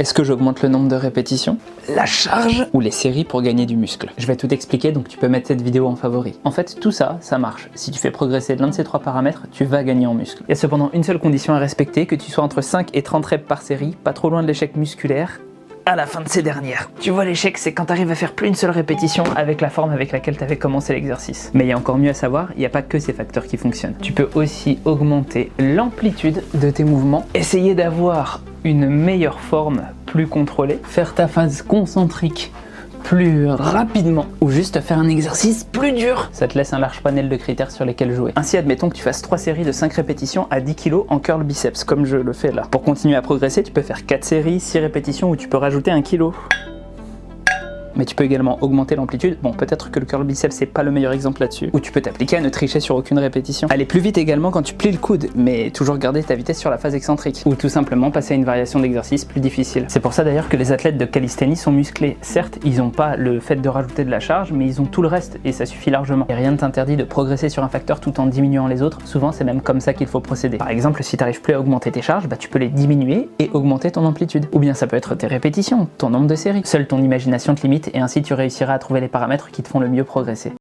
Est-ce que j'augmente le nombre de répétitions, la charge ou les séries pour gagner du muscle? Je vais tout expliquer, donc tu peux mettre cette vidéo en favori. En fait, tout ça, ça marche. Si tu fais progresser l'un de ces 3 paramètres, tu vas gagner en muscle. Il y a cependant une seule condition à respecter, que tu sois entre 5 et 30 reps par série, pas trop loin de l'échec musculaire, à la fin de ces dernières. Tu vois, l'échec, c'est quand tu arrives à faire plus une seule répétition avec la forme avec laquelle tu avais commencé l'exercice. Mais il y a encore mieux à savoir, il n'y a pas que ces facteurs qui fonctionnent. Tu peux aussi augmenter l'amplitude de tes mouvements, essayer d'avoir une meilleure forme plus contrôlée, faire ta phase concentrique plus rapidement ou juste faire un exercice plus dur. Ça te laisse un large panel de critères sur lesquels jouer. Ainsi, admettons que tu fasses 3 séries de 5 répétitions à 10 kg en curl biceps, comme je le fais là. Pour continuer à progresser, tu peux faire 4 séries, 6 répétitions où tu peux rajouter 1 kg. Mais tu peux également augmenter l'amplitude. Bon, peut-être que le curl biceps c'est pas le meilleur exemple là-dessus. Ou tu peux t'appliquer à ne tricher sur aucune répétition. Aller plus vite également quand tu plies le coude, mais toujours garder ta vitesse sur la phase excentrique. Ou tout simplement passer à une variation d'exercice plus difficile. C'est pour ça d'ailleurs que les athlètes de calisthénie sont musclés. Certes, ils n'ont pas le fait de rajouter de la charge, mais ils ont tout le reste et ça suffit largement. Et rien ne t'interdit de progresser sur un facteur tout en diminuant les autres. Souvent, c'est même comme ça qu'il faut procéder. Par exemple, si tu n'arrives plus à augmenter tes charges, tu peux les diminuer et augmenter ton amplitude. Ou bien ça peut être tes répétitions, ton nombre de séries. Seule ton imagination te limite et ainsi tu réussiras à trouver les paramètres qui te font le mieux progresser.